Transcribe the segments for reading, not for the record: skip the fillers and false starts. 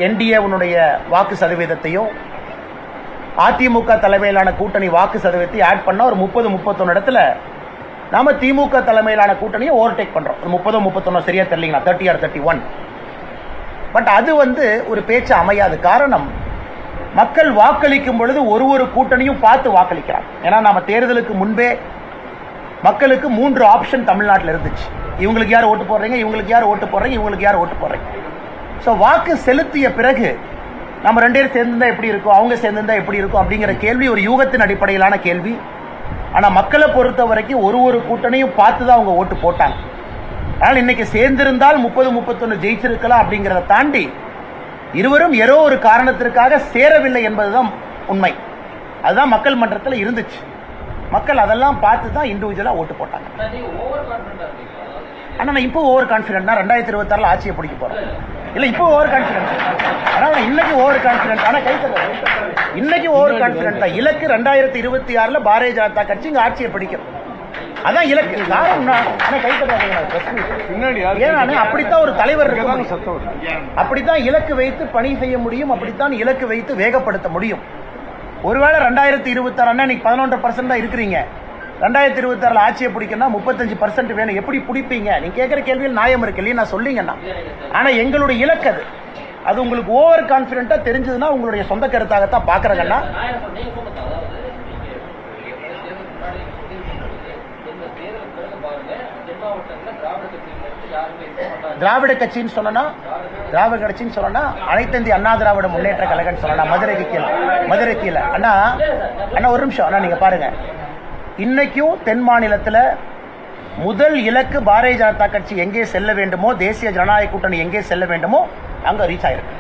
என்டிஏவுடைய வாக்கு சதவீதத்தையும் அதிமுக தலைமையிலான கூட்டணி வாக்கு சதவீதத்தை ஆட் பண்ணா ஒரு 30-31 இடத்துல நாம திமுக தலைமையிலான கூட்டணியை ஓவர்டேக் பண்றோம். 30-31 சரியா தெரியலீங்களா, 30 or 31. பட் அது ஒரு பேச்சு அமையாது. காரணம், மக்கள் வாக்களிக்கும் பொழுது ஒரு கூட்டணியும் பார்த்து வாக்களிக்கிறாங்க. ஏன்னா நாம தேர்தலுக்கு முன்பே மக்களுக்கு 3 ஆப்ஷன் தமிழ்நாட்டில் இருந்துச்சு. இவங்களுக்கு யார் ஓட்டு போடுறீங்க, இவங்களுக்கு யார் ஓட்டு போடுறீங்க, இவங்களுக்கு யார் ஓட்டு போடுறீங்க. ஸோ வாக்கு செலுத்திய பிறகு நம்ம 2 பேர் சேர்ந்திருந்தா எப்படி இருக்கும், அவங்க சேர்ந்திருந்தா எப்படி இருக்கும் அப்படிங்கிற கேள்வி ஒரு யூகத்தின் அடிப்படையிலான கேள்வி. ஆனா மக்களை பொறுத்த வரைக்கும் ஒரு கூட்டணியும் பார்த்து தான் அவங்க ஓட்டு போட்டாங்க. ஆனால் இன்னைக்கு சேர்ந்திருந்தால் 30-31 ஜெயிச்சிருக்கலாம் அப்படிங்கிறத தாண்டி இருவரும் ஏதோ ஒரு காரணத்திற்காக சேரவில்லை என்பதுதான் உண்மை. அதுதான் மக்கள் மன்றத்தில் இருந்துச்சு. மக்கள் அதெல்லாம் பார்த்து தான் இண்டிவிஜுவலா ஓட்டு போட்டாங்க. ஆனா நான் இப்போ ஓவர் கான்பிடன்ட், 2026 ஆட்சியை பிடிக்க போறேன். இல்ல இப்போ ஓவர் கான்பிடன்ட், ஆனா இன்னைக்கு ஓவர் கான்பிடன்ட். ஆனா இன்னைக்கு ஓவர் கான்பிடன்ட் தான். இலக்கு 2026 பாரதிய ஜனதா கட்சி இங்க ஆட்சியை பிடிக்கும். அதான் இலக்கு. அப்படித்தான் ஒரு தலைவர் இருக்கும், அப்படித்தான் இலக்கு வைத்து பணி செய்ய முடியும், அப்படித்தான் இலக்கு வைத்து வேகப்படுத்த முடியும். ஒருவேளை 2026 இன்னைக்கு 11% தான் இருக்கிறீங்க, 2026 ஆட்சியை பிடிக்கணும் 35% வேணும். எப்படி பிடிப்பீங்க? நீங்க கேட்கிற கேள்வியில் நியாயம் இருக்கு இல்லையா, நான் சொல்லிங்கன்னா. ஆனா எங்களுடைய இலக்கு அது உங்களுக்கு ஓவர் கான்பிடென்ட்டா தெரிஞ்சதுன்னா உங்களுடைய சொந்த கருத்தாகத்தான் பாக்குறாங்கன்னா. திராவிட கட்சின்னு சொன்னா, திராவிட கட்சின்னு சொன்னா அனைத்து இந்திய அண்ணா திராவிட முன்னேற்ற கழகம் சொல்லலாம். மதுரை கீழே அண்ணா ஒரு நிமிஷம் அண்ணா, நீங்க பாருங்க. இன்னைக்கும் தென் மாநிலத்தில் முதல் இலக்கு பாரதிய ஜனதா கட்சி எங்கே செல்ல வேண்டுமோ, தேசிய ஜனநாயக கூட்டணி எங்கே செல்ல வேண்டுமோ அங்க ரீச் ஆயிருக்கு.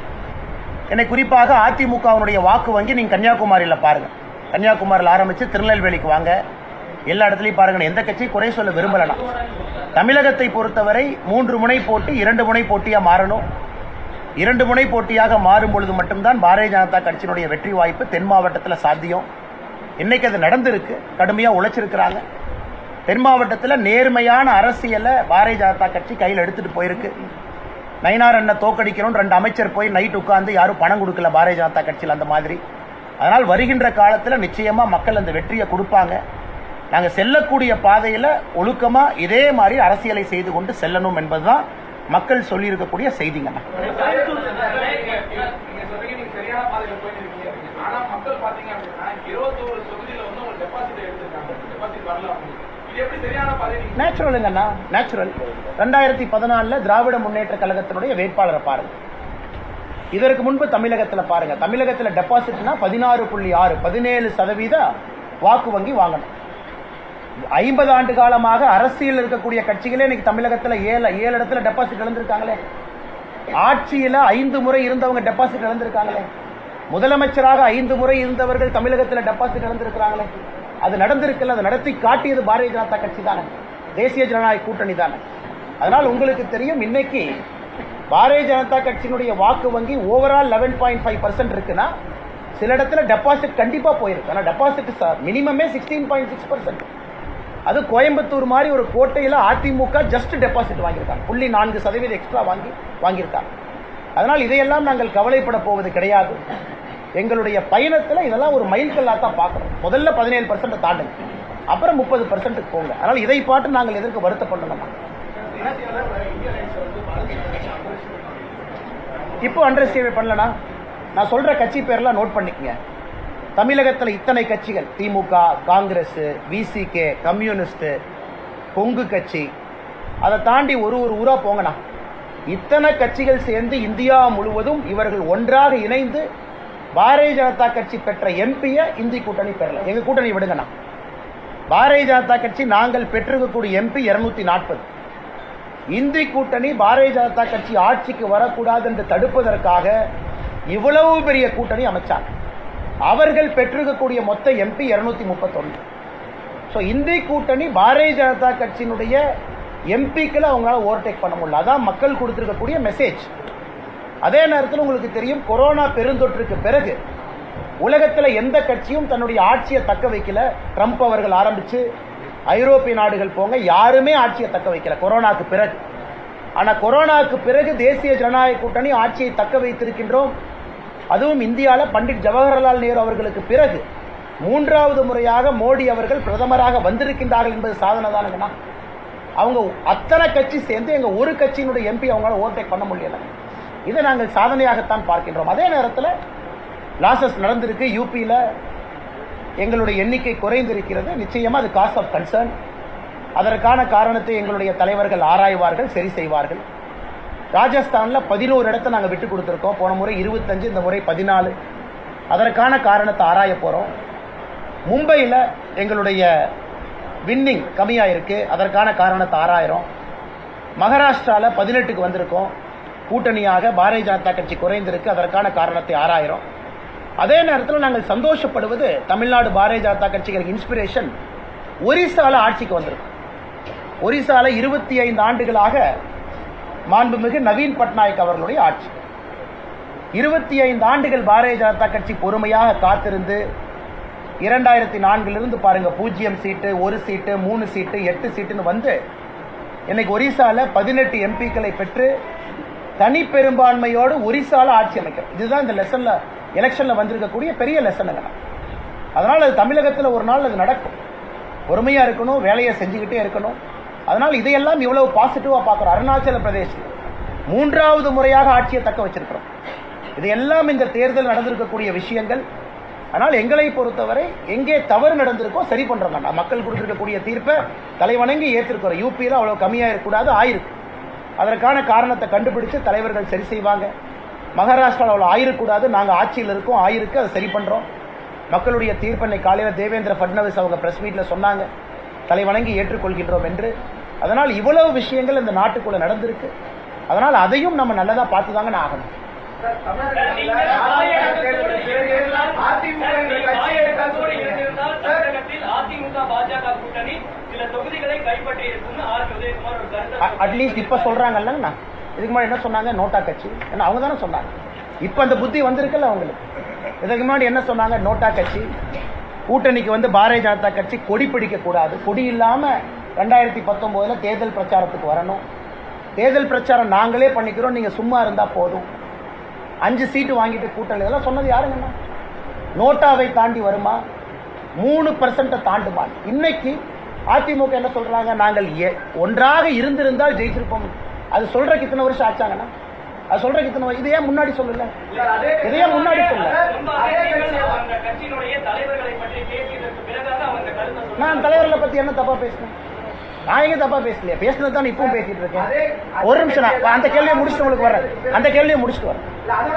என்னை குறிப்பாக அதிமுகவுடைய வாக்கு வங்கி நீங்க கன்னியாகுமரியில் பாருங்க. கன்னியாகுமரியில் ஆரம்பிச்சு திருநெல்வேலிக்கு வாங்க, எல்லா இடத்துலையும் பாருங்க. எந்த கட்சி குறை சொல்ல விரும்பலாம். தமிழகத்தை பொறுத்தவரை 3 முனை போட்டி 2 முனை போட்டியா மாறணும். 2 முனை போட்டியாக மாறும் பொழுது மட்டும்தான் பாரதிய ஜனதா கட்சியினுடைய வெற்றி வாய்ப்பு தென் மாவட்டத்தில் சாத்தியம். இன்னைக்கு அது நடந்திருக்கு, கடுமையா உழைச்சிருக்கிறாங்க. தென் மாவட்டத்தில் நேர்மையான அரசியலை பாரதிய ஜனதா கட்சி கையில் எடுத்துட்டு போயிருக்கு. நயினார் அண்ணன் தோக்கடிக்கணும் 2 அமைச்சர் போய் நைட் உட்கார்ந்து யாரும் பணம் கொடுக்கல பாரதிய ஜனதா கட்சியில் அந்த மாதிரி. அதனால் வருகின்ற காலத்தில் நிச்சயமா மக்கள் அந்த வெற்றியை கொடுப்பாங்க. நாங்கள் செல்லக்கூடிய பாதையில் ஒழுக்கமா இதே மாதிரி அரசியலை செய்து கொண்டு செல்லணும் என்பதுதான் மக்கள் சொல்லி இருக்கக்கூடிய செய்திங்க. நேச்சுரலுங்கண்ணா, நேச்சுரல். 2014 திராவிட முன்னேற்ற கழகத்தினுடைய வேட்பாளரை பாருங்க. இதற்கு முன்பு தமிழகத்தில் பாருங்க. தமிழகத்தில் டெபாசிட்னா 16.6 17% வாக்கு வங்கி வாங்கணும். 50 ஆண்டு காலமாக அரசியல் இருக்கக்கூடிய கட்சிகளே இன்னைக்கு தமிழகத்தில் 7 இடத்துல டெபாசிட் இழந்திருக்காங்களே. ஆட்சியில 5 முறை இருந்தவங்க டெபாசிட் இழந்திருக்காங்களே. முதலமைச்சராக 5 முறை இருந்தவர்கள் தமிழகத்தில் டெபாசிட் இழந்திருக்கிறாங்களே. அது நடந்திருக்கல, அது நடத்தி காட்டியது பாரதிய ஜனதா கட்சி தானே, தேசிய ஜனநாயக கூட்டணி தானே. அதனால் உங்களுக்கு தெரியும், இன்னைக்கு பாரதிய ஜனதா கட்சியினுடைய வாக்கு வங்கி ஓவரால் 11.5% இருக்குன்னா சில இடத்துல டெபாசிட் கண்டிப்பா போயிருக்கு. ஆனா டெபாசிட் மினிமமே 16.6%. அது கோயம்புத்தூர் மாதிரி ஒரு கோட்டையில அதிமுக ஜஸ்ட் டெபாசிட் வாங்கியிருக்காங்க, 0.4% எக்ஸ்ட்ரா வாங்கியிருக்காங்க. அதனால் இதையெல்லாம் நாங்கள் கவலைப்பட போவது கிடையாது. எங்களுடைய பயணத்தில் இதெல்லாம் ஒரு மைல்கல்லா தான் பார்க்கணும். முதல்ல 17% தாண்டுங்க, அப்புறம் 30% போங்க. அதனால் இதை பாட்டு நாங்கள் எதற்கு வருத்தப்படணும். இப்போ அண்டர்ஸ்டாண்ட் பண்ணலனா நான் சொல்ற கட்சி பேர்லாம் நோட் பண்ணிக்கங்க. தமிழகத்தில் இத்தனை கட்சிகள், திமுக, காங்கிரஸ், விசிகே, கம்யூனிஸ்ட், கொங்கு கட்சி, அதை தாண்டி ஒரு ஊரா போங்கண்ணா. இத்தனை கட்சிகள் சேர்ந்து இந்தியா முழுவதும் இவர்கள் ஒன்றாக இணைந்து பாரதிய ஜனதா கட்சி பெற்ற எம்பியை இந்தி கூட்டணி பெறல. எங்க கூட்டணி விடுங்கண்ணா. பாரதிய ஜனதா கட்சி நாங்கள் பெற்றிருக்கக்கூடிய எம்பி 240. இந்தி கூட்டணி பாரதிய ஜனதா கட்சி ஆட்சிக்கு வரக்கூடாது என்று தடுப்பதற்காக இவ்வளவு பெரிய கூட்டணி அமைச்சாங்க. அவர்கள் பெற்றிருக்கக்கூடிய மொத்த எம்பி 231. இந்தி கூட்டணி பாரதிய ஜனதா கட்சியினுடைய எம்பிக்களை அவங்களால ஓவர்டேக் பண்ண முடியல. அதான் மக்கள் கொடுத்திருக்கக்கூடிய மெசேஜ். அதே நேரத்தில் உங்களுக்கு தெரியும், கொரோனா பெருந்தொற்றுக்கு பிறகு உலகத்தில் எந்த கட்சியும் தன்னுடைய ஆட்சியை தக்க வைக்கல. ட்ரம்ப் அவர்கள் ஆரம்பிச்சு ஐரோப்பிய நாடுகள் போங்க, யாருமே ஆட்சியை தக்க வைக்கல கொரோனாக்கு பிறகு. ஆனால் கொரோனாவுக்கு பிறகு தேசிய ஜனநாயக கூட்டணி ஆட்சியை தக்க வைத்திருக்கின்றோம். அதுவும் இந்தியாவில் பண்டிட் ஜவஹர்லால் நேரு அவர்களுக்கு பிறகு 3வது முறையாக மோடி அவர்கள் பிரதமராக வந்திருக்கின்றார்கள் என்பது சாதனை தானுங்கண்ணா. அவங்க அத்தனை கட்சி சேர்ந்து எங்க ஒரு கட்சியினுடைய எம்பி அவங்களால ஓவர்டேக் பண்ண முடியல. இதை நாங்கள் சாதனையாகத்தான் பார்க்கின்றோம். அதே நேரத்தில் லாசஸ் நடந்திருக்கு. யூபியில் எங்களுடைய எண்ணிக்கை குறைந்திருக்கிறது. நிச்சயமா அது காஸ் ஆஃப் கன்சர்ன். அதற்கான காரணத்தை எங்களுடைய தலைவர்கள் ஆராய்வார்கள், சரி செய்வார்கள். ராஜஸ்தானில் 11 இடத்தை நாங்கள் விட்டு கொடுத்துருக்கோம். போன முறை 25, இந்த முறை 14. அதற்கான காரணத்தை ஆராய போகிறோம். மும்பையில் எங்களுடைய வின்னிங் கம்மியாக இருக்குது. அதற்கான காரணத்தை ஆராயிரும். மகாராஷ்டிராவில் 18க்கு வந்திருக்கோம். கூட்டணியாக பாரதிய ஜனதா கட்சி குறைந்திருக்கு. அதற்கான காரணத்தை ஆராயிரும். அதே நேரத்தில் நாங்கள் சந்தோஷப்படுவது தமிழ்நாடு பாரதிய ஜனதா கட்சிகளுக்கு இன்ஸ்பிரேஷன் ஒரிசால ஆட்சிக்கு வந்திருக்கும். ஒரிசால 25 ஆண்டுகளாக மாண்புமிகு நவீன் பட்நாயக் அவர்களுடைய ஆட்சி. 25 ஆண்டுகள் பாரதிய ஜனதா கட்சி பொறுமையாக காத்திருந்து 2004 பாருங்க 0 சீட்டு, 1 சீட்டு, 3 சீட்டு, 8 சீட்டுன்னு வந்து இன்னைக்கு ஒரிசால 18 எம்பிக்களை பெற்று தனி பெரும்பான்மையோடு ஒரிசால ஆட்சி அமைக்கிறது. இதுதான் இந்த லெசன்ல எலெக்ஷன்ல வந்திருக்கக்கூடிய பெரிய லெசனுங்க. அதனால அது தமிழகத்தில் ஒரு நாள் அது நடக்கும். பொறுமையா இருக்கணும், வேலையை செஞ்சுக்கிட்டே இருக்கணும். அதனால இதையெல்லாம் இவ்வளவு பாசிட்டிவா பார்க்கிறோம். அருணாச்சல பிரதேசம் 3வது முறையாக ஆட்சியை தக்க வச்சிருக்கிறோம். இதையெல்லாம் இந்த தேர்தல் நடந்திருக்கக்கூடிய விஷயங்கள். ஆனால் எங்களை பொறுத்தவரை எங்கே தவறு நடந்திருக்கோ சரி பண்றோம். மக்கள் கொடுத்திருக்கக்கூடிய தீர்ப்பை தலைவணங்கி ஏற்றிருக்கிறோம். யூபியில் அவ்வளவு கம்மியா இருக்கக்கூடாது, ஆயிருக்கு. அதற்கான காரணத்தை கண்டுபிடிச்சு தலைவர்கள் சரி செய்வாங்க. மகாராஷ்டிராவில் அவ்வளவு ஆயிருக்கூடாது, நாங்க ஆட்சியில் இருக்கோம், ஆயிருக்கு, அதை சரி பண்றோம். மக்களுடைய தீர்ப்பை காலையில் தேவேந்திர பட்னவிஸ் அவங்க பிரஸ் மீட்ல சொன்னாங்க, தலைவணங்கி ஏற்றுக்கொள்கின்றோம் என்று. அதனால் இவ்வளவு விஷயங்கள் இந்த நாட்டுக்குள்ள நடந்திருக்கு. அதனால் அதையும் நம்ம நல்லதா பார்த்துதாங்க ஆகணும். அட்லீஸ்ட் இப்ப சொல்றாங்கல்ல, இதுக்கு முன்னாடி என்ன சொன்னாங்க? நோட்டா கட்சி அவங்க தானே சொன்னாங்க. இப்ப அந்த புத்தி வந்திருக்குல்ல அவங்களுக்கு. இதுக்கு முன்னாடி என்ன சொன்னாங்க? நோட்டா கட்சி கூட்டணிக்கு வந்து பாரதிய ஜனதா கட்சி கொடி பிடிக்க கூடாது, கொடி இல்லாம 2019 தேர்தல் பிரச்சாரத்துக்கு வரணும், தேர்தல் பிரச்சாரம் நாங்களே பண்ணிக்கிறோம், நீங்க சும்மா இருந்தா போதும், 5 சீட்டு வாங்கிட்டு கூட்டணி, இதெல்லாம் சொன்னது யாருங்கண்ணா? நோட்டாவை தாண்டி வருமா? 3% தாண்டுமா? இன்னைக்கு அதிமுக என்ன சொல்றாங்க? நாங்கள் ஒன்றாக இருந்திருந்தால் ஜெயிச்சிருப்போம். அது சொல்றதுக்கு இத்தனை வருஷம் ஆச்சாங்கண்ணா. அது சொல்றதுக்கு இத்தனை, இது ஏன் முன்னாடி சொல்லல? இதையே முன்னாடி சொல்ல. நான் தலைவர்களை பத்தி என்ன தப்பா பேசினேன்? நான் எங்க தப்பா பேசலையா? பேசினது தான் இப்பவும் பேசிட்டு இருக்கேன். ஒரு நிமிஷம், அந்த கேள்வியை முடிச்சுட்டு உங்களுக்கு வரேன். அந்த கேள்வியை முடிச்சுட்டு வரேன்.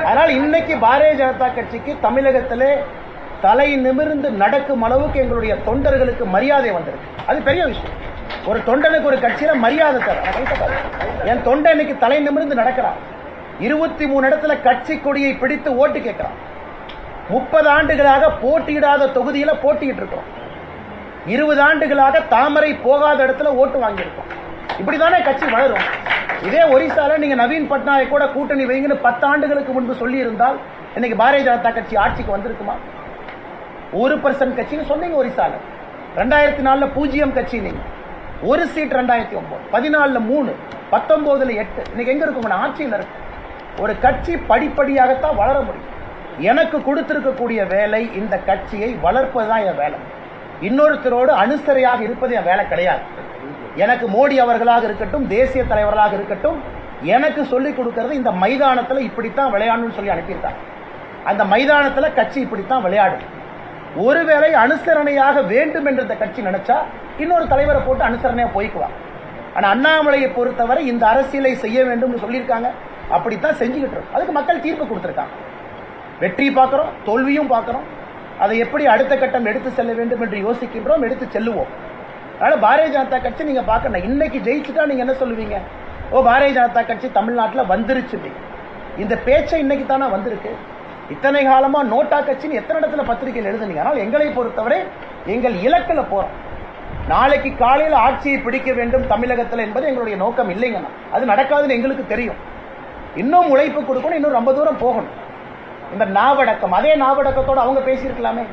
அதனால இன்னைக்கு பாரதிய ஜனதா கட்சிக்கு தமிழகத்திலே தலை நிமிர்ந்து நடக்கும் அளவுக்கு எங்களுடைய தொண்டர்களுக்கு மரியாதை வந்திருக்கு. அது பெரிய விஷயம். ஒரு தொண்டனுக்கு ஒரு கட்சியில மரியாதை தர. என் தொண்டை இன்னைக்கு தலை நிமிர்ந்து நடக்கிறான். 23 இடத்துல கட்சி கொடியை பிடித்து ஓட்டு கேட்கிறான். 30 ஆண்டுகளாக போட்டியிடாத தொகுதியில போட்டிட்டு இருக்கோம். 20 ஆண்டுகளாக தாமரை போகாத இடத்துல ஓட்டு வாங்கியிருக்கோம். இப்படிதானே கட்சி வளரும். இதே ஒரிசால நீங்க நவீன் பட்நாயக் கூட கூட்டணி வைங்கன்னு 10 ஆண்டுகளுக்கு முன்பு சொல்லி இருந்தால் இன்னைக்கு பாரதிய ஜனதா கட்சி ஆட்சிக்கு வந்திருக்குமா? 1% கட்சின்னு சொன்னீங்க ஒரிசால. 2004 0 கட்சி நீங்க. 1 சீட் 2009, 14 3, 19 8. இன்னைக்கு எங்க இருக்கும்? ஆட்சியில் இருக்கு. ஒரு கட்சி படிப்படியாகத்தான் வளர முடியும். எனக்கு கொடுத்திருக்கக்கூடிய வேலை இந்த கட்சியை வளர்ப்பதுதான் என் வேலை. இன்னொருத்தரோடு அனுசரையாக இருப்பது என் வேலை கிடையாது. எனக்கு மோடி அவர்களாக இருக்கட்டும், தேசிய தலைவர்களாக இருக்கட்டும், எனக்கு சொல்லிக் கொடுக்கிறது இந்த மைதானத்தில் இப்படித்தான் விளையாடணும்னு சொல்லி அனுப்பியிருக்காங்க. அந்த மைதானத்தில் கட்சி இப்படித்தான் விளையாடும். ஒருவேளை அனுசரணையாக வேண்டும் என்று இந்த கட்சி நினைச்சா இன்னொரு தலைவரை போட்டு அனுசரணையா போய்க்குவாங்க. ஆனா அண்ணாமலையை பொறுத்தவரை இந்த அரசியலை செய்ய வேண்டும் சொல்லியிருக்காங்க. அப்படித்தான் செஞ்சுக்கிட்டு இருக்கோம். அதுக்கு மக்கள் தீர்ப்பு கொடுத்திருக்காங்க. வெற்றி பார்க்கிறோம், தோல்வியும் பார்க்கிறோம். அதை எப்படி அடுத்த கட்டம் எடுத்து செல்ல வேண்டும் என்று யோசிக்கின்றோம், எடுத்து செல்லுவோம். அதனால பாரதிய ஜனதா கட்சி நீங்க பார்க்கணும். இன்னைக்கு ஜெயிச்சுட்டா நீங்க என்ன சொல்லுவீங்க? ஓ, பாரதிய ஜனதா கட்சி தமிழ்நாட்டில் வந்துருச்சு. இந்த பேச்சை இன்னைக்கு தானே வந்திருக்கு. இத்தனை காலமா நோட்டா கட்சின்னு எத்தனை இடத்துல பத்திரிகையில் எழுதுனீங்க. ஆனால் எங்களை பொறுத்தவரை எங்கள் இலக்கில் போறோம். நாளைக்கு காலையில் ஆட்சியை பிடிக்க வேண்டும் தமிழகத்தில் என்பது எங்களுடைய நோக்கம் இல்லைங்கண்ணா. அது நடக்காதுன்னு எங்களுக்கு தெரியும். இன்னும் உழைப்பு கொடுக்கணும், இன்னும் ரொம்ப தூரம் போகணும். இந்த நாவடக்கம், அதே நாவடக்கத்தோடு அவங்க பேசியிருக்கலாமே.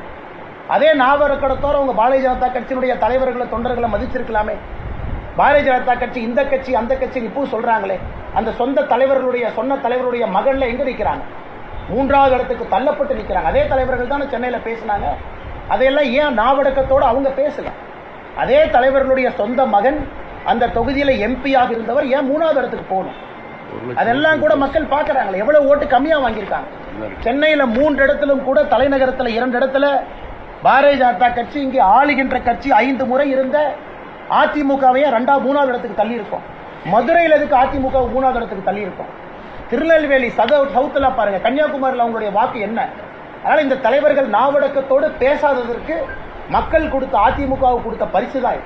அதே நாவடக்கத்தோடு அவங்க பாரதிய ஜனதா கட்சியினுடைய தலைவர்களை தொண்டர்களை மதிச்சிருக்கலாமே. பாரதிய ஜனதா கட்சி இந்த கட்சி அந்த கட்சி இப்போ சொல்றாங்களே. அந்த சொந்த தலைவர்களுடைய மகன்ல எங்க நிற்கிறாங்க? 3வது இடத்துக்கு தள்ளப்பட்டு நிற்கிறாங்க. அதே தலைவர்கள் தானே சென்னையில் பேசினாங்க. அதையெல்லாம் ஏன் நாவடக்கத்தோடு அவங்க பேசல? அதே தலைவர்களுடைய சொந்த மகன் அந்த தொகுதியில் எம்பியாக இருந்தவர் ஏன் 3வது இடத்துக்கு போகணும்? அதெல்லாம் கூட மக்கள் பார்க்கறாங்களே. எவ்வளவு ஓட்டு கம்மியா வாங்கியிருக்காங்க. சென்னையில 3 இடத்திலும் கூட, தலைநகரத்தில் 2 இடத்துல பாரதிய ஜனதா கட்சி, இங்கே ஆளுகின்ற கட்சி 5 முறை இருந்த அதிமுகவையே 3வது இடத்துக்கு தள்ளி இருக்கும். மதுரையில் எதுக்கு அதிமுக 3வது இடத்துக்கு தள்ளி இருக்கும்? திருநெல்வேலி சவுத்துல பாருங்க, கன்னியாகுமரியில் அவங்களுடைய வாக்கு என்ன? அதனால இந்த தலைவர்கள் நாவடக்கத்தோடு பேசாததற்கு மக்கள் கொடுத்த, அதிமுகவுக்கு கொடுத்த பரிசு தான்.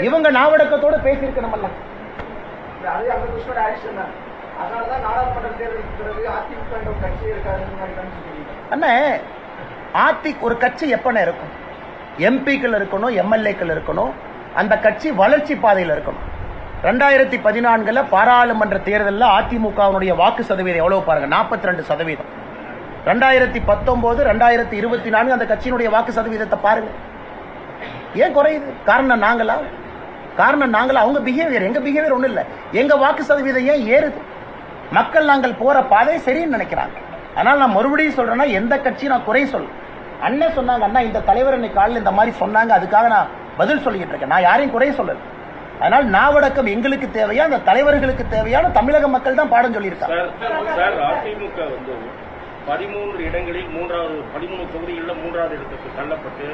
இவங்க நாவடக்கத்தோடு பேசியிருக்கணும். ஒரு கட்சி எப்ப இருக்கும்? எம்பிக்கள் இருக்கணும், எம்எல்ஏக்கள் இருக்கணும். அந்த கட்சி வளர்ச்சி பாதையில் இருக்கணும். 2014 பாராளுமன்ற தேர்தலில் அதிமுகவுடைய வாக்கு சதவீதம் எவ்வளவு பாருங்க, 42%. 2019, 2024 அந்த கட்சியினுடைய வாக்கு சதவீதத்தை பாருங்க, ஏன் குறையுது? காரணம் நாங்களா? அவங்க பிஹேவியர். எங்க பிஹேவியர் ஒண்ணும் இல்ல. எங்க வாக்கு சதவீதம் ஏன் ஏறுது? மக்கள் நாங்கள் போற பாதை சரின்னு நினைக்கிறாங்க. ஆனால் நான் மறுபடியும் சொல்றேன்னா, எந்த கட்சி நான் குறை சொல்ல. அண்ணன் சொன்னாங்க, அண்ணா இந்த தலைவர் இன்னைக்கு காலையில் இந்த மாதிரி சொன்னாங்க, அதுக்காக நான் பதில் சொல்லிட்டு இருக்கேன். நான் யாரையும் குறை சொல்லல. அதனால் நாவடக்கம் எங்களுக்கு தேவையா, அந்த தலைவர்களுக்கு தேவையான தமிழக மக்கள் தான் பாடம் சொல்லியிருக்காங்க. அதிமுக 13 இடங்களில் 13 தொகுதிகளில் 3வது இடத்துக்கு தள்ளப்பட்டு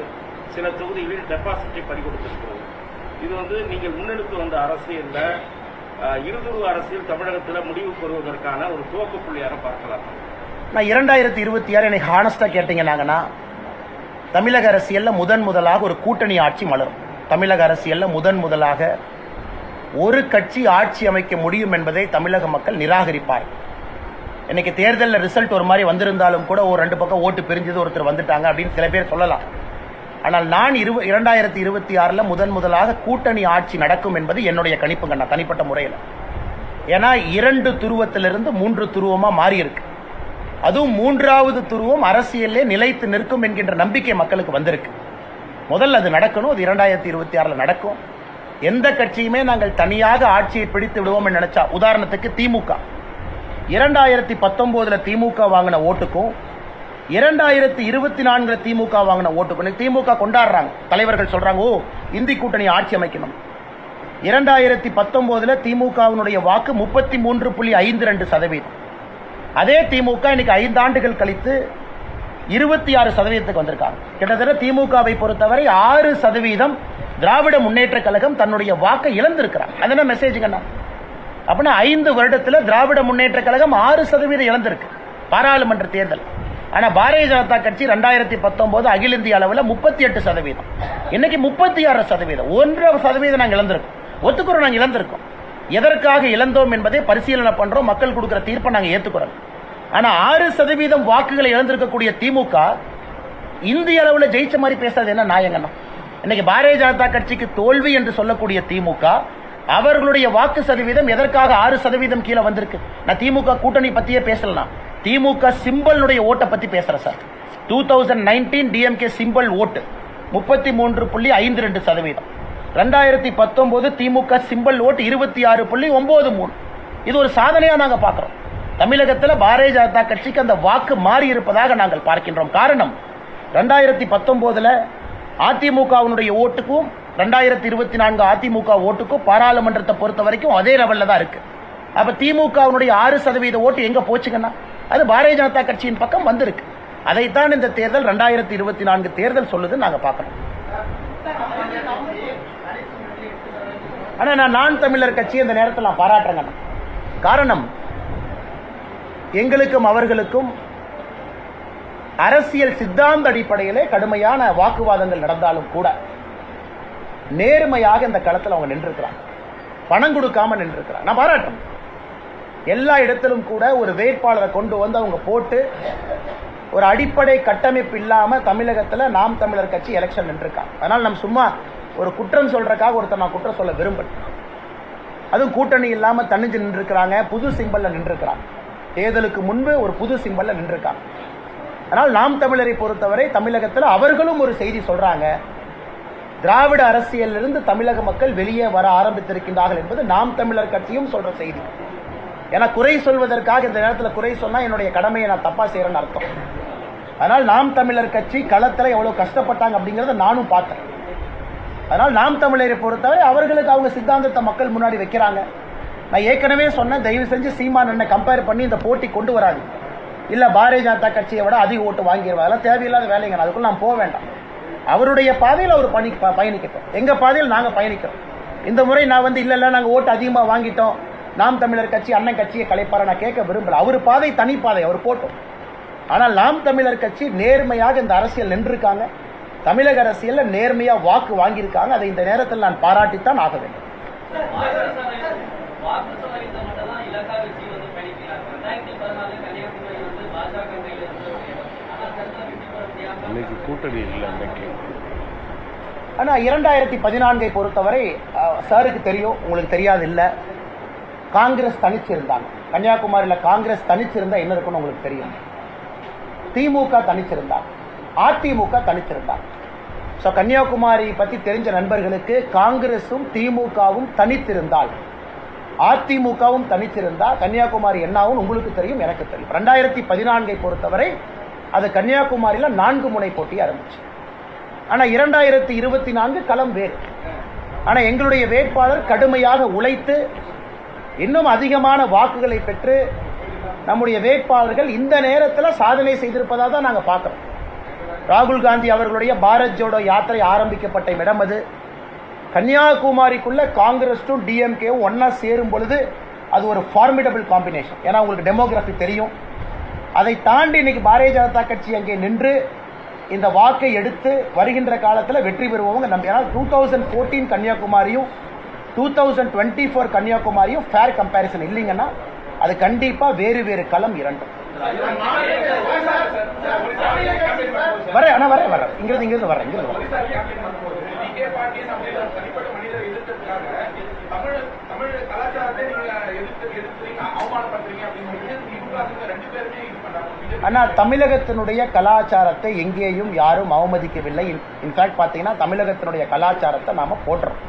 சில தொகுதிகளில் டெபாசிட்டை பறிகொடுத்திருக்கிறது. இது நீங்கள் முன்னெடுத்து வந்த அரசியல்ல இருதுருவ அரசியல் தமிழகத்தில் முடிவு பெறுவதற்கான ஒரு துவக்க புள்ளியாக பார்க்கலாம். நான் 2026 எனக்கு ஹானஸ்டா கேட்டீங்கன்னாங்கன்னா, தமிழக அரசியல்ல முதலாக ஒரு கூட்டணி ஆட்சி மலரும். தமிழக அரசியல்ல முதலாக ஒரு கட்சி ஆட்சி அமைக்க முடியும் என்பதை தமிழக மக்கள் நிராகரிப்பார். இன்னைக்கு தேர்தலில் ரிசல்ட் ஒரு மாதிரி வந்திருந்தாலும் கூட, ஒரு 2 பக்கம் ஓட்டு பிரிஞ்சது, ஒருத்தர் வந்துட்டாங்க அப்படின்னு சில பேர் சொல்லலாம். ஆனால் நான் 2026 முதலாக கூட்டணி ஆட்சி நடக்கும் என்பது என்னுடைய கணிப்புங்க, நான் தனிப்பட்ட முறையில். ஏன்னா 2 துருவத்திலிருந்து 3 துருவமா மாறி இருக்கு. அதுவும் 3வது துருவம் அரசியலே நிலைத்து நிற்கும் என்கின்ற நம்பிக்கை மக்களுக்கு வந்திருக்கு. முதல்ல அது நடக்கணும். அது 2026 நடக்கும். எந்த கட்சியுமே நாங்கள் தனியாக ஆட்சியை பிடித்து விடுவோம் நினைச்சா, உதாரணத்துக்கு திமுக 2019 திமுக வாங்கின ஓட்டுக்கும் 2024 திமுக வாங்கின ஓட்டுக்கும் திமுக கொண்டாடுறாங்க. தலைவர்கள் சொல்றாங்க, ஓ இந்தி கூட்டணி ஆட்சி அமைக்கணும். 2019 திமுகவினுடைய வாக்கு 33.52%. அதே திமுக இன்னைக்கு 5 ஆண்டுகள் கழித்து 26% வந்திருக்காங்க. கிட்டத்தட்ட திமுகவை பொறுத்தவரை 6% திராவிட முன்னேற்ற கழகம் தன்னுடைய வாக்கை இழந்திருக்கிறாங்க. அது என்ன மெசேஜ்ங்க? அப்படின்னா 5 வருடத்தில் திராவிட முன்னேற்ற கழகம் 6% இழந்திருக்கு பாராளுமன்ற தேர்தல். ஆனா பாரதிய ஜனதா கட்சி 2019 அகில இந்திய அளவில் 38%, இன்னைக்கு 36%. 1% நாங்கள் இழந்திருக்கோம். ஒத்துக்கிறோம், நாங்கள் இழந்திருக்கோம். எதற்காக இழந்தோம் என்பதை பரிசீலனை பண்றோம். மக்கள் கொடுக்கிற தீர்ப்பை நாங்கள் ஏற்றுக்கிறோம். ஆனா 6% வாக்குகளை இழந்திருக்கக்கூடிய திமுக இந்திய அளவில் ஜெயிச்ச மாதிரி பேசுறது என்ன நியாயங்கண்ணா? இன்னைக்கு பாரதிய ஜனதா கட்சிக்கு தோல்வி என்று சொல்லக்கூடிய திமுக, அவர்களுடைய வாக்கு சதவீதம் எதற்காக 6% கீழே வந்திருக்கு? நான் திமுக கூட்டணி பத்தியே பேசலாம். திமுக சிம்பலுடைய ஓட்டை பத்தி பேசுறேன் சார். 2019 டிஎம்கே சிம்பல் ஓட்டு 33.52%. 2019 திமுக சிம்பல் ஓட்டு 26.93. இது ஒரு சாதனையா நாங்க பார்க்கிறோம். தமிழகத்தில் பாரதிய ஜனதா கட்சிக்கு அந்த வாக்கு மாறி இருப்பதாக நாங்கள் பார்க்கின்றோம். காரணம், 2019 அதிமுகவினுடைய ஓட்டுக்கும் 2024 அதிமுக ஓட்டுக்கும் பாராளுமன்றத்தை பொறுத்த வரைக்கும் அதே லெவல்ல தான் இருக்கு. அப்ப திமுகவினுடைய 6% ஓட்டு எங்க போச்சுங்கன்னா, அது பாரதிய ஜனதா கட்சியின் பக்கம் வந்திருக்கு. அதைத்தான் இந்த தேர்தல் 2024 தேர்தல் சொல்லுது நாங்க பார்க்கிறோம். ஆனா நான் தமிழர் கட்சி இந்த நேரத்தில் நான் பாராட்டுறேங்க. காரணம், எங்களுக்கும் அவர்களுக்கும் அரசியல் சித்தாந்த அடிப்படையிலே கடுமையான வாக்குவாதங்கள் நடந்தாலும் கூட நேர்மையாக இந்த களத்தில் அவங்க நின்றுக்கிறாங்க. பணம் கொடுக்காம நின்றுக்கிறாங்க. நான் பாராட்டுறேன். எல்லா இடத்திலும் கூட ஒரு வேட்பாளரை கொண்டு வந்து அவங்க போட்டு ஒரு அடிப்படை கட்டமைப்பு இல்லாம தமிழகத்தில் நாம் தமிழர் கட்சி எலெக்ஷன் நின்றுருக்காங்க. அதனால நம்ம சும்மா ஒரு குற்றம் சொல்றதுக்காக ஒருத்தர் நான் குற்றம் சொல்ல விரும்புறேன். அதுவும் கூட்டணி இல்லாம தனிஞ்சு நின்றுக்கிறாங்க, புது சிம்பல்ல நின்றுக்கிறாங்க. தேர்தலுக்கு முன்பு ஒரு புது சிம்பல்ல நின்றுருக்காங்க. அதனால் நாம் தமிழரை பொறுத்தவரை தமிழகத்தில் அவர்களும் ஒரு செய்தி சொல்றாங்க, திராவிட அரசியலிலிருந்து தமிழக மக்கள் வெளியே வர ஆரம்பித்திருக்கின்றார்கள் என்பது நாம் தமிழர் கட்சியும் சொல்ற செய்தி. ஏன்னா குறை சொல்வதற்காக இந்த நேரத்தில் குறை சொன்னா என்னுடைய கடமையை நான் தப்பா செய்யறேன்னு அர்த்தம். அதனால் நாம் தமிழர் கட்சி களத்தில் எவ்வளவு கஷ்டப்பட்டாங்க அப்படிங்கறத நானும் பார்த்தேன். அதனால் நாம் தமிழரை பொறுத்தவரை அவர்களுக்கு அவங்க சித்தாந்தத்தை மக்கள் முன்னாடி வைக்கிறாங்க. நான் ஏற்கனவே சொன்னேன், தயவு செஞ்சு சீமான் என்ன கம்பேர் பண்ணி இந்த போட்டி கொண்டு வராது. இல்ல பாரதிய ஜனதா கட்சியை விட அதிக ஓட்டு வாங்கிடுவாங்க, அதெல்லாம் தேவையில்லாத வேலைங்க. அதுக்குள்ள நான் போக வேண்டாம். அவருடைய பாதையில் அவர் பயணிக்கட்டும், எங்க பாதையில் நாங்க பயணிக்கிறோம். இந்த முறை நான் இல்ல நாங்க ஓட்டு அதிகமா வாங்கிட்டோம், நாம் தமிழர் கட்சி அண்ணன் கட்சியை கலைப்பார நான் கேட்க விரும்பல. அவர் பாதை தனி பாதை, அவர் போட்டோம். ஆனால் நாம் தமிழர் கட்சி நேர்மையாக இந்த அரசியல் நின்றுருக்காங்க. தமிழக அரசியல்ல நேர்மையா வாக்கு வாங்கியிருக்காங்க. அதை இந்த நேரத்தில் நான் பாராட்டித்தான் ஆக வேண்டும். கூட்டணி இல்லை. ஆனா 2014 பொறுத்தவரை சாருக்கு தெரியும், உங்களுக்கு தெரியாது இல்ல, காங்கிரஸ் தனிச்சிருந்தாங்க. கன்னியாகுமரியில காங்கிரஸ் தனிச்சிருந்தா என்ன இருக்குன்னு உங்களுக்கு தெரியும். திமுக தனிச்சிருந்தாங்க, அதிமுக தனிச்சிருந்தாங்க. ஸோ கன்னியாகுமரி பத்தி தெரிஞ்ச நண்பர்களுக்கு காங்கிரஸும் திமுகவும் தனித்திருந்தால், அதிமுகவும் தனித்திருந்தா கன்னியாகுமரி என்னாவும் உங்களுக்கு தெரியும், எனக்கு தெரியும். 2014 பொறுத்தவரை அது கன்னியாகுமரியில 4 முனை போட்டி ஆரம்பிச்சு. ஆனா 2024 களம் வேறு. ஆனா எங்களுடைய வேட்பாளர் கடுமையாக உழைத்து இன்னும் அதிகமான வாக்குகளை பெற்று நம்முடைய வேட்பாளர்கள் இந்த நேரத்தில் சாதனை செய்திருப்பதாக தான் நாங்கள் பார்க்கிறோம். ராகுல் காந்தி அவர்களுடைய பாரத் ஜோடோ யாத்திரை ஆரம்பிக்கப்பட்ட இடம் அது. கன்னியாகுமரிக்குள்ள காங்கிரஸும் டிஎம்கேவும் ஒன்னா சேரும் பொழுது அது ஒரு ஃபார்மிடபிள் காம்பினேஷன். ஏன்னா உங்களுக்கு டெமோகிராஃபி தெரியும். அதை தாண்டி இன்னைக்கு பாரதிய ஜனதா கட்சி அங்கே நின்று இந்த வாக்கை எடுத்து வருகின்ற காலத்தில் வெற்றி பெறுவோங்க நம்பி. ஏன்னா 2014 கன்னியாகுமரியும் 2024 கன்னியாகுமரியும் ஃபேர் கம்பேரிசன் இல்லைங்கன்னா அது கண்டிப்பா வேறு வேறு களம் இரண்டும். இங்கிருந்து வரேன். ஆனா தமிழகத்தினுடைய கலாச்சாரத்தை எங்கேயும் யாரும் அவமதிக்கவில்லை. இன்ஃபேக்ட் பாத்தீங்கன்னா தமிழகத்தினுடைய கலாச்சாரத்தை நாம போடுறோம்.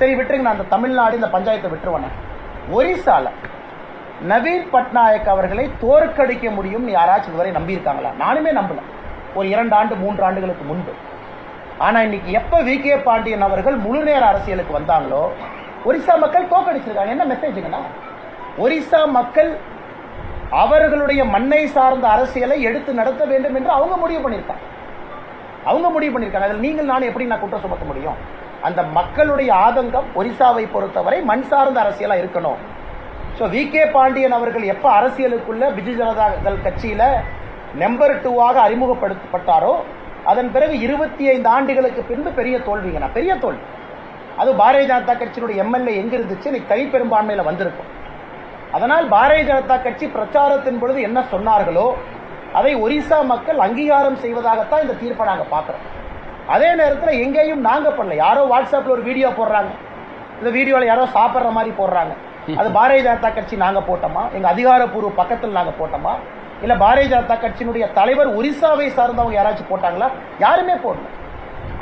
சரி விட்டுருங்க, நான் அந்த தமிழ்நாடு இந்த பஞ்சாயத்தை விட்டுருவேன். ஒரிசால நவீன் பட்நாயக் அவர்களை தோற்கடிக்க முடியும் யாராச்சும் இதுவரை நம்பியிருக்காங்களா? நானுமே நம்பல, ஒரு 2 ஆண்டு 3 ஆண்டுகளுக்கு முன்பு. ஆனா இன்னைக்கு எப்ப வி.கே. பாண்டியன் அவர்கள் முழு நேர அரசியலுக்கு வந்தாங்களோ ஒரிசா மக்கள் தோற்கடிச்சிருக்காங்க. என்ன மெசேஜ்ங்கன்னா, ஒரிசா மக்கள் அவர்களுடைய மண்ணை சார்ந்த அரசியலை எடுத்து நடத்த வேண்டும் என்று அவங்க முடிவு பண்ணியிருக்காங்க. அதில் நீங்கள் நான் எப்படி நான் குற்றம் சுமத்த முடியும்? அந்த மக்களுடைய ஆதங்கம் ஒரிசாவை பொறுத்தவரை மண் சார்ந்த அரசியலா இருக்கணும். So VK. பாண்டியன் அவர்கள் எப்ப அரசியலுக்குள்ள பிஜு ஜனதா தள் கட்சியில நம்பர் 2ஆக அறிமுகப்படுத்தப்பட்டாரோ அதன் பிறகு 25 ஆண்டுகளுக்கு பின்பு பெரிய தோல்விங்கண்ணா, பெரிய தோல்வி. அது பாரதிய ஜனதா கட்சியினுடைய எம்எல்ஏ எங்க இருந்துச்சு, இன்னைக்கு தனி பெரும்பான்மையில வந்திருக்கும். அதனால் பாரதிய ஜனதா கட்சி பிரச்சாரத்தின் பொழுது என்ன சொன்னார்களோ அதை ஒரிசா மக்கள் அங்கீகாரம் செய்வதாகத்தான் இந்த தீர்ப்பை நாங்க பார்க்கிறோம். அதே நேரத்தில் எங்கேயும் நாங்க பண்ணல. யாரோ வாட்ஸ்அப்ல ஒரு வீடியோ போடுறாங்க, இந்த வீடியோல யாரோ சாப்பிட்ற மாதிரி போடுறாங்க. அது பாரதிய ஜனதா கட்சி நாங்க போட்டோமா, எங்க அதிகாரப்பூர்வ பக்கத்தில் நாங்க போட்டோமா, இல்ல பாரதிய ஜனதா கட்சியினுடைய தலைவர் ஒரிசாவை சார்ந்தவங்க யாராச்சும் போட்டாங்களா? யாருமே போடல.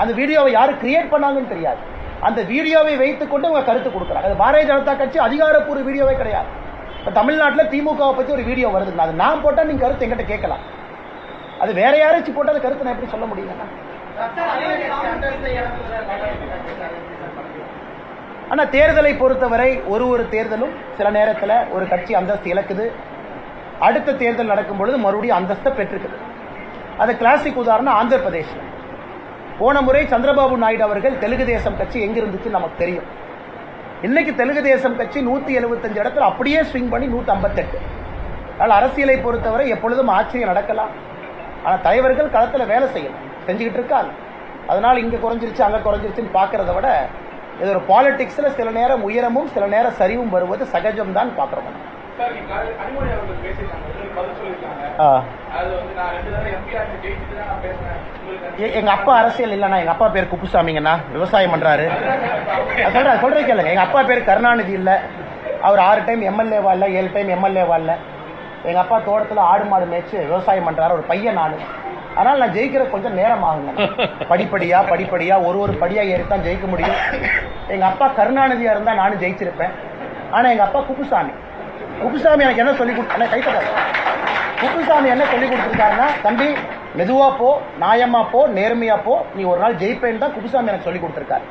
அந்த வீடியோவை யாரு கிரியேட் பண்ணாங்கன்னு தெரியாது. அந்த வீடியோவை வைத்துக் கொண்டு உங்க கருத்து கொடுக்குறாங்க. அது பாரதிய ஜனதா கட்சி அதிகாரப்பூர்வ வீடியோவே கிடையாது. இப்ப தமிழ்நாட்டில் திமுகவை பத்தி ஒரு வீடியோ வருது, அது நான் போட்டா நீங்க கருத்து எங்கிட்ட கேட்கலாம். அது வேற யாராச்சும் போட்டா கருத்து நான் எப்படி சொல்ல முடியுங்க? ஆனா தேர்தலை பொறுத்தவரை ஒரு தேர்தலும் சில நேரத்தில் ஒரு கட்சி அந்தஸ்து இழக்குது, அடுத்த தேர்தல் நடக்கும் பொழுது மறுபடியும் அந்தஸ்தை பெற்றிருக்குது. அது கிளாசிக் உதாரணம் ஆந்திர பிரதேசம். போன முறை சந்திரபாபு நாயுடு அவர்கள் தெலுங்கு தேசம் கட்சி எங்க இருந்துச்சு நமக்கு தெரியும். இன்னைக்கு தெலுங்கு தேசம் கட்சி 175 இடத்துல அப்படியே ஸ்விங் பண்ணி 158. அதனால் அரசியலை பொறுத்தவரை எப்பொழுதும் ஆச்சரியம் நடக்கலாம். ஆனா தலைவர்கள் களத்தில் வேலை செய்யணும், செஞ்சுக்கிட்டு இருக்காங்க. அதனால இங்க குறைஞ்சிருச்சு அங்க குறைஞ்சிருச்சுன்னு பாக்குறத விட இது ஒரு பாலிடிக்ஸ்ல சில நேரம் உயரமும் சில நேரம் சரிவும் வருவது சகஜம் தான் பாக்குறோம். எங்க அப்பா அரசியல் இல்லைன்னா, எங்க அப்பா பேர் குப்புசாமிங்கண்ணா, விவசாயம் பண்றாரு. சொல்றேன் கேளுங்க, எங்க அப்பா பேர் கருணாநிதி இல்ல, அவர் 6 டைம் எம்எல்ஏவா இல்ல, 7 டைம் எம்எல்ஏவா இல்ல. எங்க அப்பா தோட்டத்துல ஆடு மாடு மேய்ச்சு விவசாயம் பண்றாரு, ஒரு பையன் நானு. ஆனால் நான் ஜெயிக்கிற கொஞ்சம் நேரம் ஆகுங்க. படிப்படியா ஒரு படியா ஏறித்தான் ஜெயிக்க முடியும். எங்க அப்பா கருணாநிதியா இருந்தா நானும் ஜெயிச்சிருப்பேன். ஆனா எங்க அப்பா குப்புசாமி, குப்புசாமி எனக்கு என்ன சொல்லி கொடுத்து கைத்தட்டாரு. குப்புசாமி என்ன சொல்லி கொடுத்துருக்காருன்னா, தம்பி மெதுவா போ, நியாயமா போ, நேர்மையா போ, நீ ஒரு நாள் ஜெயிப்பேன்னு தான் குப்புசாமி எனக்கு சொல்லி கொடுத்துருக்காரு.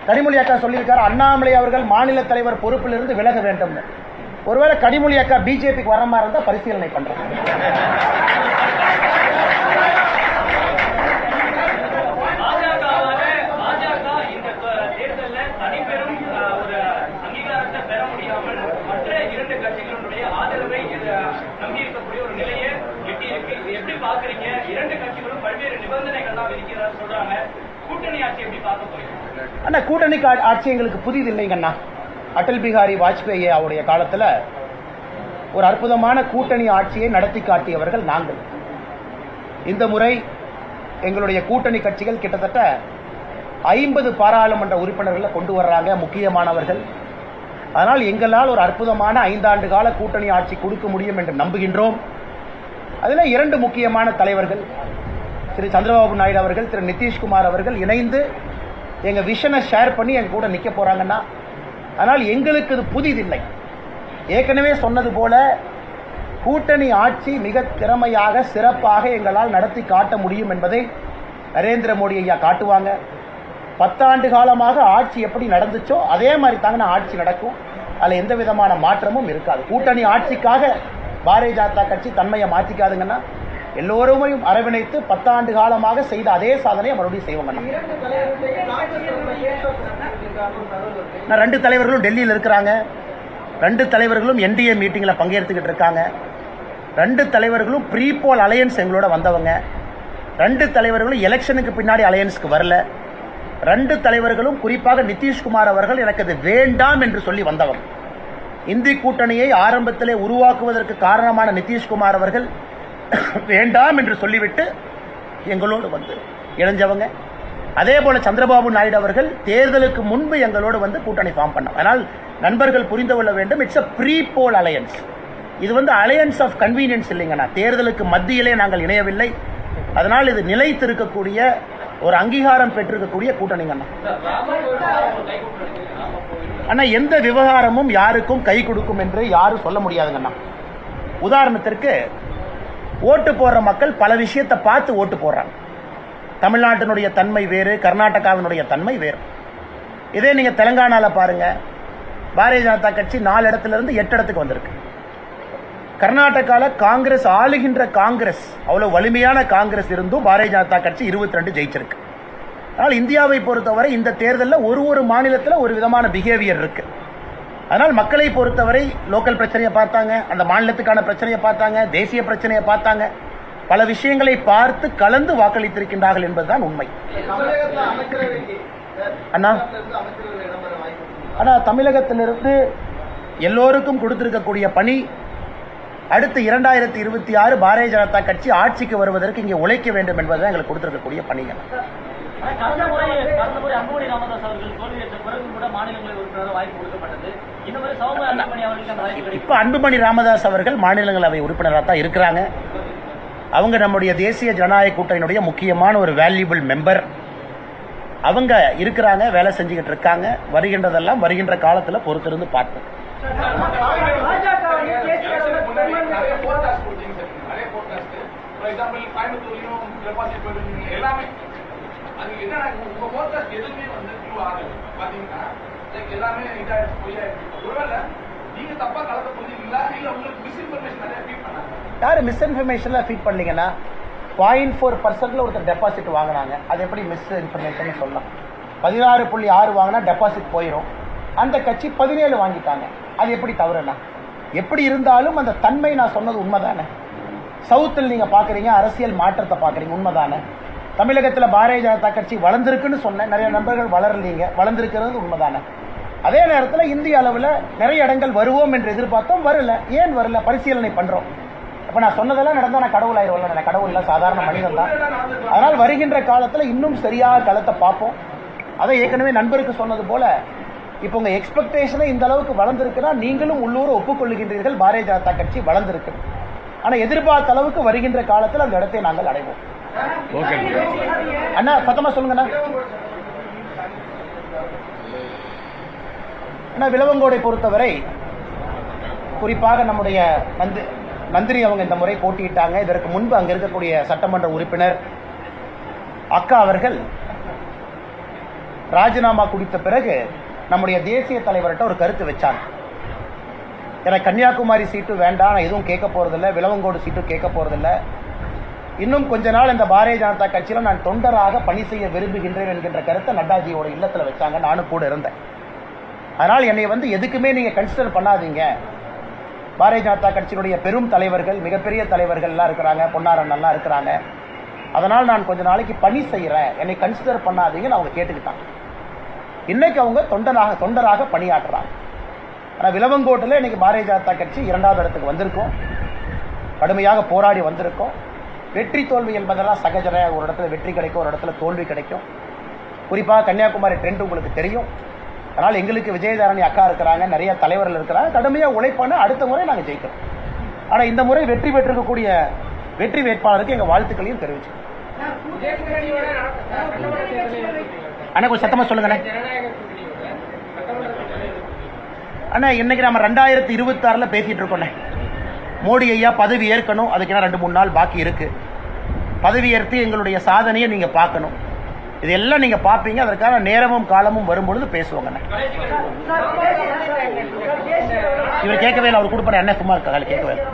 கனிமொழி அக்கா சொல்லியிருக்காரு, அண்ணாமலை அவர்கள் மாநில தலைவர் பொறுப்பிலிருந்து விலக வேண்டும்னு. ஒருவேளை கனிமொழி அக்கா பிஜேபிக்கு வர மாதிரி இருந்தா பரிசீலனை பண்றேன். அண்ணா கூட்டணி ஆட்சி எங்களுக்கு புதிது இல்லைங்கண்ணா. அடல் பிகாரி வாஜ்பேயி அவருடைய காலத்தில் ஒரு அற்புதமான கூட்டணி ஆட்சியை நடத்தி காட்டியவர்கள் நாங்கள். இந்த முறை எங்களுடைய கூட்டணி கட்சிகள் கிட்டத்தட்ட 50 பாராளுமன்ற உறுப்பினர்களை கொண்டு வர்றாங்க, முக்கியமானவர்கள். அதனால் எங்களால் ஒரு அற்புதமான 5 ஆண்டு கால கூட்டணி ஆட்சி கொடுக்க முடியும் என்று நம்புகின்றோம். அதில் 2 முக்கியமான தலைவர்கள், திரு சந்திரபாபு நாயுடு அவர்கள், திரு நிதிஷ்குமார் அவர்கள் இணைந்து எங்க விஷனை ஷேர் பண்ணி எங்க கூட நிக்க போறாங்கன்னா, ஆனால் எங்களுக்கு இது புதிதில்லை. ஏற்கனவே சொன்னது போல கூட்டணி ஆட்சி மிக திறமையாக சிறப்பாக எங்களால் நடத்தி காட்ட முடியும் என்பதை நரேந்திர மோடி ஐயா காட்டுவாங்க. 10 ஆண்டு காலமாக ஆட்சி எப்படி நடந்துச்சோ அதே மாதிரி தாங்க ஆட்சி நடக்கும். அதில் எந்த விதமான மாற்றமும் இருக்காது. கூட்டணி ஆட்சிக்காக பாரதிய ஜனதா கட்சி தன்மையை மாற்றிக்காதுங்கன்னா, எல்லோருமையும் அரவணைத்து 10 ஆண்டு காலமாக செய்த அதே சாதனையை மறுபடியும் செய்வாங்க. 2 தலைவர்களும் டெல்லியில் இருக்கிறாங்க. 2 தலைவர்களும் என்டிஏ மீட்டிங்ல பங்கேற்றுக்கிட்டு இருக்காங்க. 2 தலைவர்களும் ப்ரீபோல் அலையன்ஸ் எங்களோட வந்தவங்க. 2 தலைவர்களும் எலெக்ஷனுக்கு பின்னாடி அலையன்ஸ்க்கு வரல. 2 தலைவர்களும் குறிப்பாக நிதிஷ்குமார் அவர்கள் எனக்கு அது வேண்டாம் என்று சொல்லி வந்தவங்க. இந்தி கூட்டணியை ஆரம்பத்திலே உருவாக்குவதற்கு காரணமான நிதிஷ்குமார் அவர்கள் வேண்டாம் என்று சொல்லிவிட்டு எங்களோடு வந்து இணைஞ்சவங்க. அதே போல சந்திரபாபு நாயுடு அவர்கள் தேர்தலுக்கு முன்பு எங்களோடு வந்து கூட்டணி ஃபார்ம் பண்ணாங்க. அதனால் நண்பர்கள் புரிந்து கொள்ள வேண்டும், இட்ஸ் a ப்ரீ-போல் அலையன்ஸ். இது வந்து அலையன்ஸ் ஆஃப் கன்வீனியன்ஸ் இல்லைங்கண்ணா. தேர்தலுக்கு மத்தியிலே நாங்கள் இணையவில்லை. அதனால் இது நிலைத்திருக்கக்கூடிய ஒரு அங்கீகாரம் பெற்றிருக்கக்கூடிய கூட்டணிங்கண்ணா. ஆனா எந்த விவகாரமும் யாருக்கும் கை கொடுக்கும் என்று யாரும் சொல்ல முடியாதுங்கண்ணா. உதாரணத்திற்கு ஓட்டு போடுற மக்கள் பல விஷயத்தை பார்த்து ஓட்டு போடுறாங்க. தமிழ்நாட்டினுடைய தன்மை வேறு, கர்நாடகாவினுடைய தன்மை வேறு. இதே நீங்க தெலங்கானால பாருங்க, பாரதிய ஜனதா கட்சி 4 இடத்திலிருந்து 8 இடத்துக்கு வந்திருக்கு. கர்நாடகாவில் காங்கிரஸ் ஆளுகின்ற காங்கிரஸ் அவ்வளவு வலிமையான காங்கிரஸ் இருந்தும் பாரதிய ஜனதா கட்சி 22 ஜெயிச்சிருக்கு. ஆனால் இந்தியாவை பொறுத்தவரை இந்த தேர்தலில் ஒரு மாநிலத்தில் ஒரு விதமான பிஹேவியர் இருக்கு. அதனால் மக்களை பொறுத்தவரை லோக்கல் பிரச்சனையை பார்த்தாங்க, அந்த மாநிலத்துக்கான பிரச்சனையை பார்த்தாங்க, தேசிய பிரச்சனையை பார்த்தாங்க, பல விஷயங்களை பார்த்து கலந்து வாக்களித்திருக்கின்றார்கள் என்பதுதான் உண்மை. ஆனா தமிழகத்திலிருந்து எல்லோருக்கும் கொடுத்திருக்கக்கூடிய பணி, அடுத்து 2026 பாரதிய ஜனதா கட்சி ஆட்சிக்கு வருவதற்கு இங்கே உழைக்க வேண்டும் என்பதுதான் எங்களுக்கு கொடுத்திருக்கக்கூடிய பணிகள். இப்ப அன்புமணி ராமதாஸ் அவர்கள் மாநிலங்களவை உறுப்பினராக தான் இருக்கிறாங்க. அவங்க நம்முடைய தேசிய ஜனநாயக கூட்டணியினுடைய முக்கியமான ஒரு வேல்யூபிள் மெம்பர். அவங்க இருக்கிறாங்க, வேலை செஞ்சுக்கிட்டு இருக்காங்க. வருகின்றதெல்லாம் வருகின்ற காலத்தில் பொறுத்திருந்து பார்ப்போம். யாரு மிஸ்இன்ஃபர்மேஷன்ல ஃபீட் பண்ணீங்கன்னா, 0.4% ஒருத்தர் டெபாசிட் வாங்கினாங்க. அது எப்படி மிஸ் இன்ஃபர்மேஷன் சொல்லலாம்? 16.6 வாங்கினா டெபாசிட் போயிடும். அந்த கட்சி 17 வாங்கிட்டாங்க. அது எப்படி தவறுனா? எப்படி இருந்தாலும் அந்த தன்மை நான் சொன்னது உண்மைதானே. சவுத்தில் நீங்க பாக்குறீங்க, அரசியல் மாற்றத்தை பாக்குறீங்க, உண்மைதானே. தமிழகத்தில் பாரதிய ஜனதா கட்சி வளர்ந்துருக்குன்னு சொன்னேன், நிறைய நண்பர்கள் வளரலீங்க, வளர்ந்துருக்கிறது உண்மைதானே. அதே நேரத்தில் இந்திய அளவில் நிறைய இடங்கள் வருவோம் என்று எதிர்பார்த்தோம், வரல. ஏன் வரல? பரிசீலனை பண்றோம். அப்ப நான் சொன்னதெல்லாம் நடந்தா நான் கடவுள் ஆயிடுவல? நான் கடவுள் இல்ல, சாதாரண மனிதன் தான். அதனால் வருகின்ற காலத்தில் இன்னும் சரியாக களத்தை பார்ப்போம். அதை ஏற்கனவே நண்பருக்கு சொன்னது போல, இப்போ உங்க எக்ஸ்பெக்டேஷனை இந்த அளவுக்கு வளர்ந்துருக்குன்னா நீங்களும் உள்ளூர் ஒப்புக்கொள்ளுகின்றீர்கள், பாரதிய ஜனதா கட்சி வளர்ந்துருக்கு. ஆனா எதிர்பார்த்த அளவுக்கு வருகின்ற காலத்தில் அந்த இடத்தை நாங்கள் அடைவோம். அண்ணா சத்தமா சொல்லுங்கண்ணா. அண்ணா விளவங்கோடை பொறுத்தவரை குறிப்பாக நம்முடைய நந்தினி அவங்க இந்த முறை போட்டியிட்டாங்க. இதற்கு முன்பு அங்க இருக்கக்கூடிய சட்டமன்ற உறுப்பினர் அக்கா அவர்கள் ராஜினாமா குடித்த பிறகு நம்முடைய தேசிய தலைவர்கிட்ட ஒரு கருத்து வச்சாங்க. எனக்கு கன்னியாகுமரி சீட்டு வேண்டாம், நான் எதுவும் கேட்க போறதில்லை, விளவங்கோடு சீட்டு கேட்க போறதில்லை, இன்னும் கொஞ்ச நாள் இந்த பாரதிய ஜனதா கட்சியில நான் தொண்டராக பணி செய்ய விரும்புகின்றேன் என்கின்ற கருத்தை நட்டாஜியோட இல்லத்துல வச்சாங்க. நானும் கூட இருந்தேன். அதனால் என்னை எதுக்குமே நீங்க கன்சிடர் பண்ணாதீங்க. பாரதிய ஜனதா கட்சியினுடைய பெரும் தலைவர்கள், மிகப்பெரிய தலைவர்கள் எல்லாம் இருக்கிறாங்க, பொன்னாரன் எல்லாம் இருக்கிறாங்க, அதனால் நான் கொஞ்ச நாளைக்கு பணி செய்யறேன், என்னை கன்சிடர் பண்ணாதீங்கன்னு அவங்க கேட்டுக்கிட்டாங்க. இன்னைக்கு அவங்க தொண்டராக பணியாற்றுறாங்க. ஆனால் விளவங்கோட்டில் இன்னைக்கு பாரதிய ஜனதா கட்சி 2வது இடத்துக்கு வந்திருக்கோம், கடுமையாக போராடி வந்திருக்கோம். வெற்றி தோல்வி என்பதெல்லாம் சகஜன. ஒரு இடத்துல வெற்றி கிடைக்கும், ஒரு இடத்துல தோல்வி கிடைக்கும். குறிப்பாக கன்னியாகுமரி ட்ரெண்ட் உங்களுக்கு தெரியும். அதனால் எங்களுக்கு விஜயதாரணி அக்கா இருக்கிறாங்க, நிறைய தலைவர்கள் இருக்கிறாங்க, கடுமையாக உழைப்பான அடுத்த முறை நாங்கள் ஜெயிக்கிறோம். ஆனால் இந்த முறை வெற்றி பெற்றிருக்கக்கூடிய வெற்றி வேட்பாளருக்கு எங்கள் வாழ்த்துக்களையும் தெரிவிச்சு. அண்ணா கொஞ்சம் சத்தமாக சொல்லுங்கண்ணே. அண்ணா இன்னைக்கு நம்ம 2026 பேசிட்டு இருக்கோண்ணே. மோடி ஐயா பதவி ஏற்கணும், அதுக்கு 2-3 நாள் பாக்கி இருக்கு. பதவி ஏற்று எங்களுடைய சாதனையை நீங்க பார்க்கணும். இதெல்லாம் நீங்க பார்ப்பீங்க. அதற்கான நேரமும் காலமும் வரும்பொழுது பேசுவாங்க. இவர் கேட்கவே இல்லை, அவர் கொடுப்பாரு. என்ன சும்மா இருக்கா கேட்கவே இல்லை.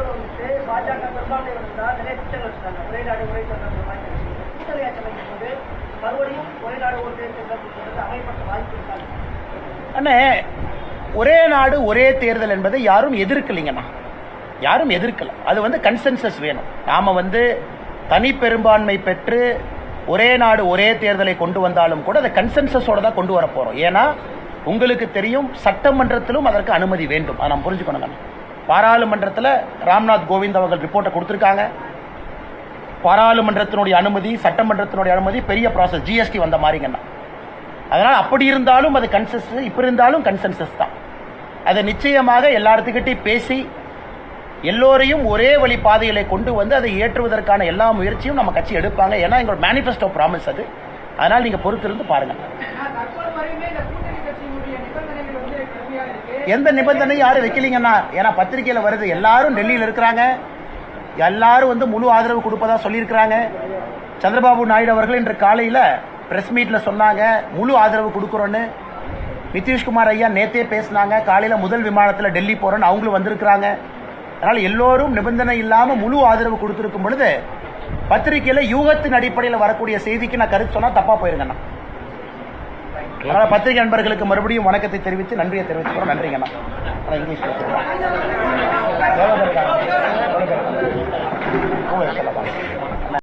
அண்ணே, ஒரே நாடு ஒரே தேர்தல் என்பதை யாரும் எதிர்க்கலைங்கண்ணா, யாரும் எதிர்க்கல. அது கன்சென்சஸ் வேணும். நாம தனி பெரும்பான்மை பெற்று ஒரே நாடு ஒரே தேர்தலை கொண்டு வந்தாலும் கூட அதை கன்சென்சஸோட தான் கொண்டு வர போறோம். ஏன்னா உங்களுக்கு தெரியும், சட்டமன்றத்திலும் அதற்கு அனுமதி வேண்டும். அதை நம்ம புரிஞ்சுக்கணும். பாராளுமன்றத்தில் ராம்நாத் கோவிந்த் அவர்கள் ரிப்போர்ட்டை கொடுத்திருக்காங்க. பாராளுமன்றத்தினுடைய அனுமதி, சட்டமன்றத்தினுடைய அனுமதி பெரிய ப்ராசஸ், ஜிஎஸ்டி வந்த மாதிரிங்கண்ணா. அதனால் அப்படி இருந்தாலும் அது கன்சென்சஸ், இப்படி இருந்தாலும் கன்சென்சஸ் தான். அதை நிச்சயமாக எல்லாத்துக்கிட்டையும் பேசி எல்லோரையும் ஒரே வழி பாதைகளை கொண்டு அதை ஏற்றுவதற்கான எல்லா முயற்சியும் நம்ம கட்சி எடுப்பாங்க. ஏன்னா எங்களோட மேனிஃபெஸ்டோ ப்ராமிஸ் அது. அதனால் நீங்க பொறுத்திருந்து பாருங்க. எந்த நிபந்தனையும் யாரும் வைக்கலீங்கன்னா, ஏன்னா பத்திரிகையில வருது, எல்லாரும் டெல்லியில் இருக்கிறாங்க, எல்லாரும் முழு ஆதரவு கொடுப்பதா சொல்லியிருக்கிறாங்க. சந்திரபாபு நாயுடு அவர்கள் இன்று காலையில் பிரஸ் மீட்ல சொன்னாங்க முழு ஆதரவு கொடுக்குறோன்னு. நிதிஷ்குமார் ஐயா நேத்தே பேசினாங்க, காலையில் முதல் விமானத்தில் டெல்லி போறோன்னு அவங்களும் வந்திருக்கிறாங்க. அதனால எல்லோரும் நிபந்தனை இல்லாம முழு ஆதரவு கொடுத்திருக்கும் பொழுது பத்திரிகையில யூகத்தின் அடிப்படையில் வரக்கூடிய செய்திக்கு நான் கருத்து சொன்னா தப்பா போயிருங்கண்ணா. அதனால பத்திரிகை நண்பர்களுக்கு மறுபடியும் வணக்கத்தை தெரிவித்து நன்றியை தெரிவிச்சுக்கிறோம். நன்றிங்கண்ணா. இங்கிலீஷ்